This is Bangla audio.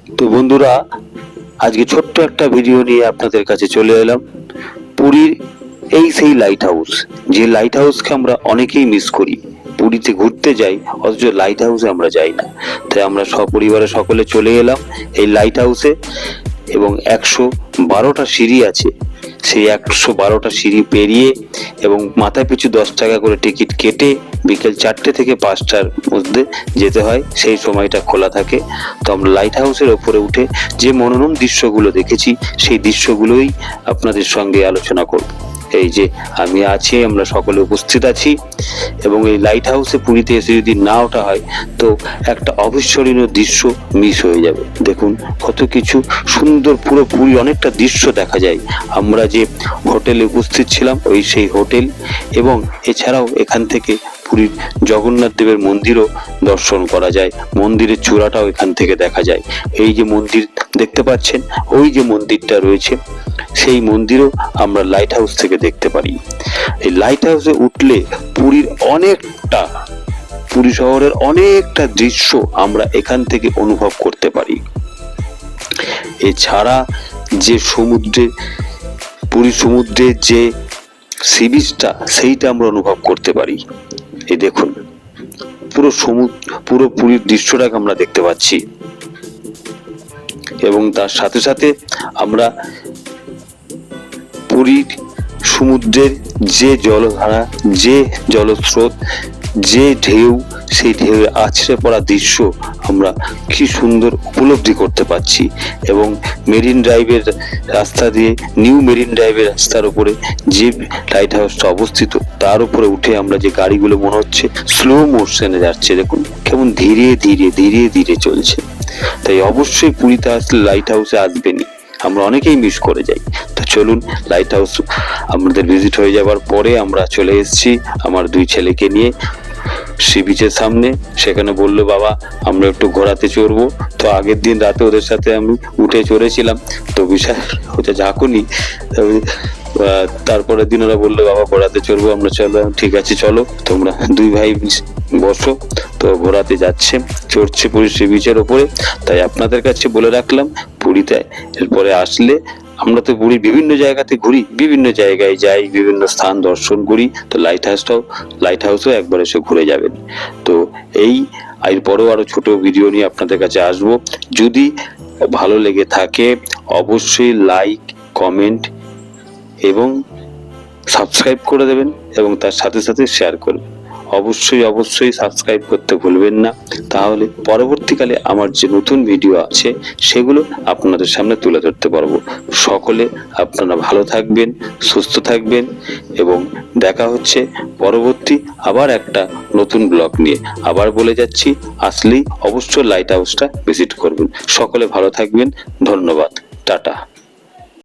তো বন্ধুরা, আজকে ছোট্ট একটা ভিডিও নিয়ে আপনাদের কাছে চলে এলাম। পুরীর এই সেই লাইট হাউস, যে লাইট হাউসকে আমরা অনেকেই মিস করি। পুরীতে ঘুরতে যাই, অথচ লাইট হাউসে আমরা যাই না। তাই আমরা সপরিবারে সকলে চলে এলাম এই লাইট হাউসে। এবং 112টা সিঁড়ি আছে। সেই 112টা সিঁড়ি পেরিয়ে এবং মাথায় পিছু 10 টাকা করে টিকিট কেটে বিকেল 4টে থেকে 5টার মধ্যে যেতে হয়। সেই সময়টা খোলা থাকে। তো আমরা লাইট হাউসের ওপরে উঠে যে মনোরম দৃশ্যগুলো দেখেছি, সেই দৃশ্যগুলোই আপনাদের সঙ্গে আলোচনা করব। এই যে আমি আছি, আমরা সকলে উপস্থিত আছি। এবং এই লাইট হাউসে পুরীতে এসে যদি না ওঠা হয়, তো একটা অবিস্মরণীয় দৃশ্য মিস হয়ে যাবে। দেখুন কত কিছু সুন্দর, পুরো পুরী অনেকটা দৃশ্য দেখা যায়। আমরা যে হোটেলে উপস্থিত ছিলাম, ওই সেই হোটেল। এবং এছাড়াও এখান থেকে পুরীর জগন্নাথ দেবের মন্দিরও দর্শন করা যায়। মন্দিরের চূড়াটাও এখান থেকে দেখা যায়। এই যে মন্দির দেখতে পাচ্ছেন, ওই যে মন্দিরটা রয়েছে, সেই মন্দিরও আমরা লাইট হাউস থেকে দেখতে পারি। এই লাইট হাউসে উঠলে পুরী শহরের অনেকটা দৃশ্য আমরা এখান থেকে অনুভব করতে পারি। এছাড়া যে পুরী সমুদ্রের যে সি বিচটা, সেইটা আমরা অনুভব করতে পারি। এই দেখুন, পুরো পুরীর দৃশ্যটাকে আমরা দেখতে পাচ্ছি। এবং তার সাথে সাথে আমরা পুরীর সমুদ্রের যে জলধারা, যে জলস্রোত, যে ঢেউ, সেই ঢেউয়ে আছড়ে পড়া দৃশ্য আমরা কি সুন্দর উপলব্ধি করতে পারছি। এবং মেরিন ড্রাইভের রাস্তা দিয়ে, নিউ মেরিন ড্রাইভের রাস্তার উপরে যে লাইট হাউসটা অবস্থিত, তার উপরে উঠে আমরা যে গাড়িগুলো মনে হচ্ছে স্লো মোশনে যাচ্ছে। দেখুন কেমন ধীরে ধীরে ধীরে ধীরে চলছে। তাই অবশ্যই পুরীতে আসলে লাইট হাউসে আসবেনই। আমরা অনেকেই মিস করে যাই। তো চলুন, লাইট হাউস আমাদের ভিজিট হয়ে যাবার পরে আমরা চলে এসেছি আমার 2 ছেলেকে নিয়ে সি বিচের সামনে। সেখানে বললো, বাবা আমরা একটু ঘোরাতে চড়বো। তো আগের দিন রাতে ওদের সাথে আমি উঠে চড়েছিলাম, তো বিষয় হচ্ছে ঝাঁকুনি। তারপরের দিন ওরা বললো, বাবা ঘোরাতে চড়বো। আমরা চলো, ঠিক আছে চলো, তোমরা 2 ভাই বসো। তো ঘোরাতে যাচ্ছে, চড়ছে পুরী সি বিচের ওপরে। তাই আপনাদের কাছে বলে রাখলাম, পুরীতে এরপরে আসলে, আমরা তো পুরীর বিভিন্ন জায়গাতে ঘুরি, বিভিন্ন জায়গায় যাই, বিভিন্ন স্থান দর্শন করি। তো লাইট হাউসও একবার এসে ঘুরে যাবেন। তো এরপরেও আরো ছোট ভিডিও নিয়ে আপনাদের কাছে আসবো। যদি ভালো লেগে থাকে অবশ্যই লাইক, কমেন্ট এবং সাবস্ক্রাইব করে দেবেন, এবং তার সাথে সাথে শেয়ার করবেন। অবশ্যই সাবস্ক্রাইব করতে ভুলবেন না। তাহলে পরবর্তীকালে আমার যে নতুন ভিডিও আছে, সেগুলো আপনাদের সামনে তুলে ধরতে পারবো। সকলে আপনারা ভালো থাকবেন, সুস্থ থাকবেন, এবং দেখা হচ্ছে পরবর্তী আবার একটা নতুন ব্লগ নিয়ে। আবার বলে যাচ্ছি, আসলেই অবশ্যই লাইট হাউসটা ভিজিট করবেন। সকলে ভালো থাকবেন। ধন্যবাদ। টাটা।